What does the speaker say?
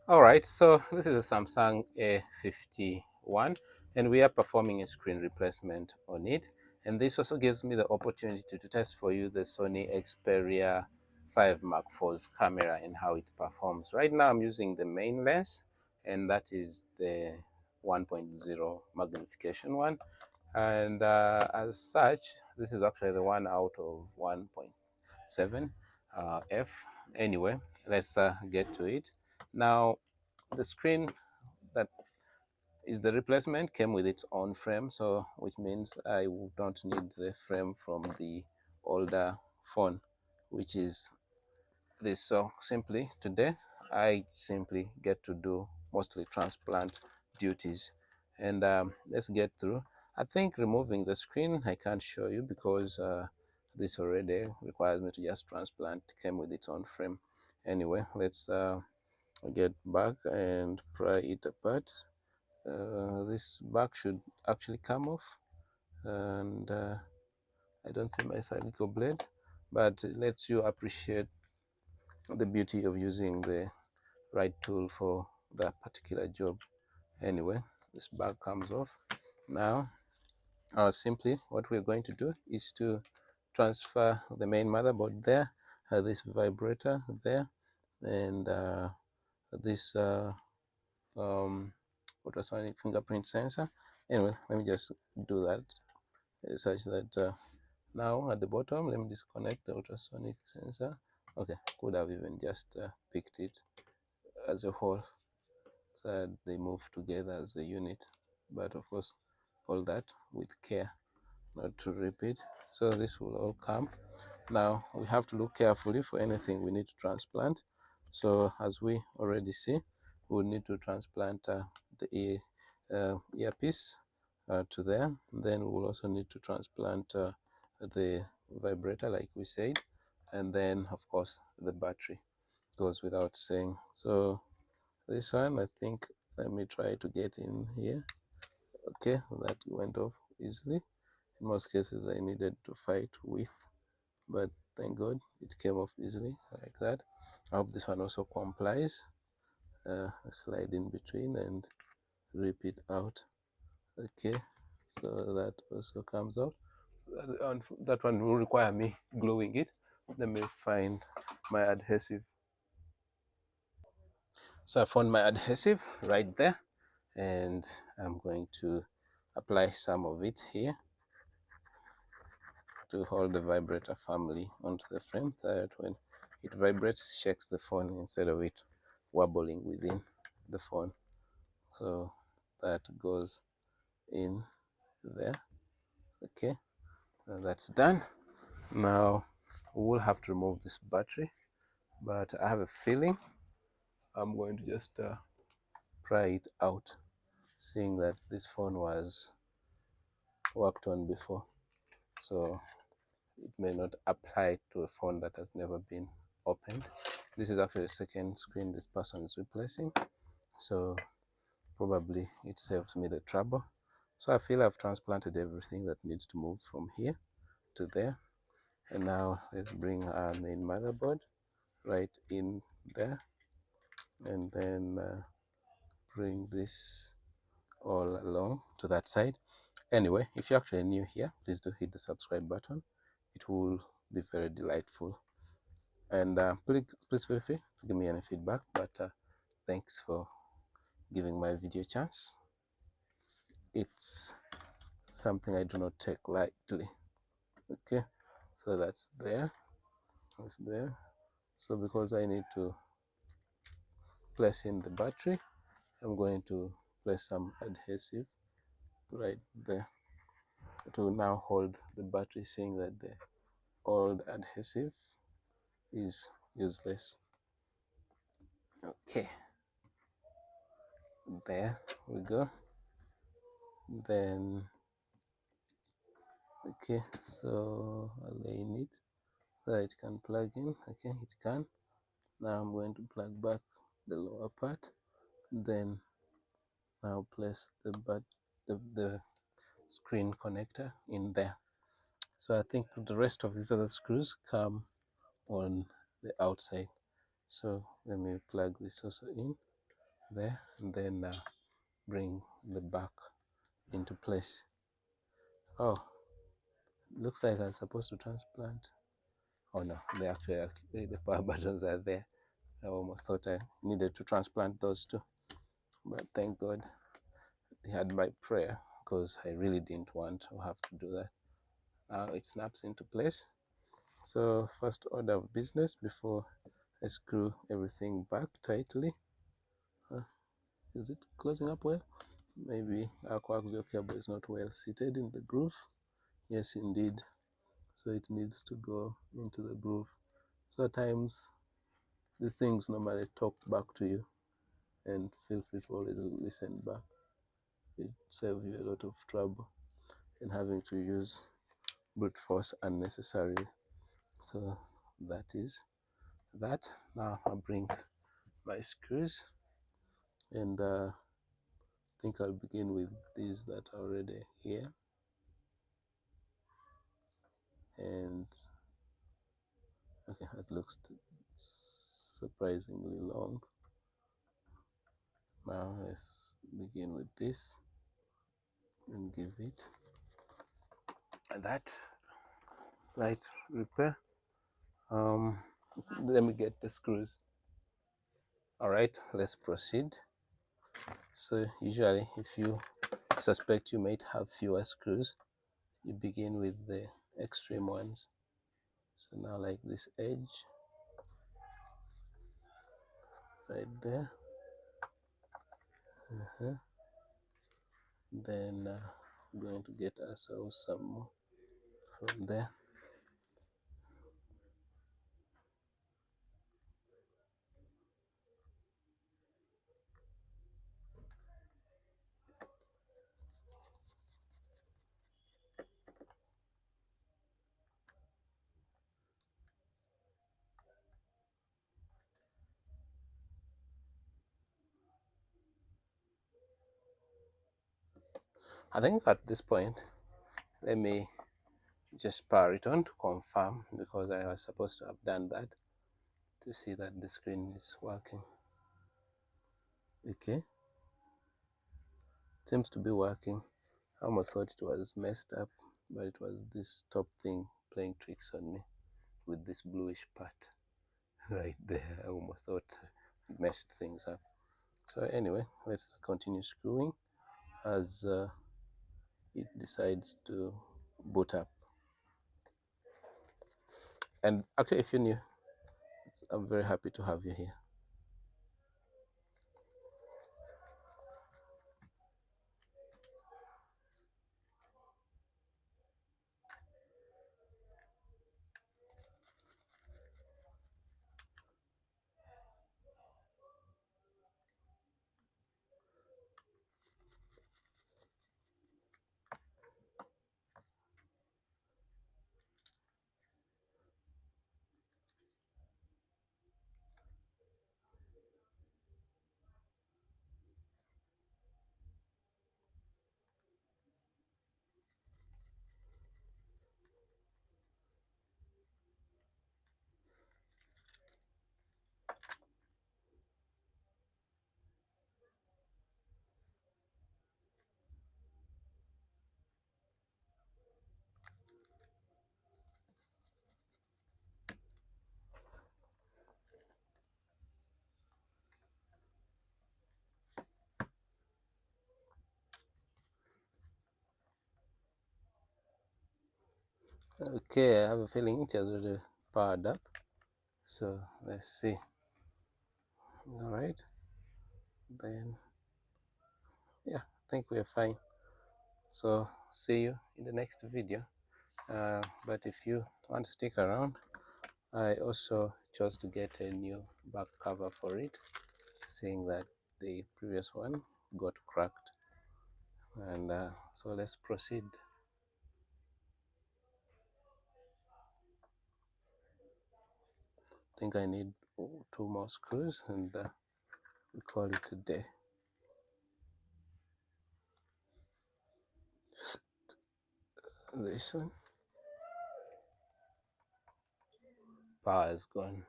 All right, so this is a Samsung A51 and we are performing a screen replacement on it. And this also gives me the opportunity to test for you the Sony Xperia 5 Mark IV's camera and how it performs. Right now I'm using the main lens, and that is the 1.0 magnification one. And as such, this is actually the one out of 1.7 f. Anyway, let's get to it. Now, the screen that is the replacement came with its own frame, so which means I don't need the frame from the older phone, which is this. So simply today I simply get to do mostly transplant duties, and let's get through. I think removing the screen I can't show you because this already requires me to just transplant. It came with its own frame. Anyway, let's get back and pry it apart. This back should actually come off, and I don't see my surgical blade, but it lets you appreciate the beauty of using the right tool for that particular job. Anyway, this back comes off. Now simply what we're going to do is to transfer the main motherboard there, this vibrator there, and this ultrasonic fingerprint sensor. Anyway, let me just do that such that now at the bottom, let me disconnect the ultrasonic sensor. Okay, could have even just picked it as a whole so that they move together as a unit, but of course all that with care not to repeat. So this will all come. Now we have to look carefully for anything we need to transplant. So as we already see, we need to transplant the earpiece to there. Then we will also need to transplant the vibrator like we said, and then of course the battery goes without saying. So this one, I think, let me try to get in here. Okay, that went off easily. In most cases I needed to fight with, but thank God it came off easily like that. I hope this one also complies. Slide in between and rip it out. Okay, so that also comes out. That one will require me gluing it. Let me find my adhesive. So I found my adhesive right there, and I'm going to apply some of it here to hold the vibrator firmly onto the frame so that when it vibrates, shakes the phone instead of it wobbling within the phone. So that goes in there. Okay, that's done. Now we will have to remove this battery, but I have a feeling I'm going to just pry it out, seeing that this phone was worked on before, so it may not apply to a phone that has never been opened. This is actually the second screen this person is replacing, so probably it saves me the trouble. So I feel I've transplanted everything that needs to move from here to there. And now let's bring our main motherboard right in there, and then bring this all along to that side. Anyway, if you're actually new here, please do hit the subscribe button. It will be very delightful. And please feel free to give me any feedback, but thanks for giving my video a chance. It's something I do not take lightly. Okay, so that's there. It's there. So because I need to place in the battery, I'm going to place some adhesive right there to now hold the battery, seeing that the old adhesive is useless. Okay, there we go. Then okay, so align it so it can plug in. Okay, it can. Now I'm going to plug back the lower part, then now place the screen connector in there. So I think the rest of these other screws come on the outside. So let me plug this also in. there, and then bring the back into place. Oh, looks like I'm supposed to transplant. Oh no, actually the power buttons are there. I almost thought I needed to transplant those too, but thank God he had my prayer, because I really didn't want to have to do that. Now it snaps into place. So first order of business before I screw everything back tightly. Is it closing up well? Maybe our coaxial cable is not well seated in the groove. Yes, indeed. So it needs to go into the groove. So at times the things normally talk back to you, and feel free to always listen back. It saves you a lot of trouble in having to use brute force unnecessarily. So that is that. Now I'll bring my screws, and I think I'll begin with these that are already here. And okay, it looks surprisingly long. Now let's begin with this and give it that light repair. Let me get the screws. All right, let's proceed. So usually if you suspect you might have fewer screws, you begin with the extreme ones. So now like this edge right there. Then I'm going to get ourselves some more from there. I think at this point, let me just power it on to confirm, because I was supposed to have done that to see that the screen is working. Okay, seems to be working. I almost thought it was messed up, but it was this top thing playing tricks on me with this bluish part right there. I almost thought it messed things up. So anyway, let's continue screwing as it decides to boot up. And actually, if you're new, I'm very happy to have you here. Okay, I have a feeling it has already powered up. So let's see. All right, then yeah, I think we're fine. So see you in the next video. But if you want to stick around, I also chose to get a new back cover for it, seeing that the previous one got cracked. And so let's proceed. I think I need 2 more screws, and we call it a day. This one, power is gone.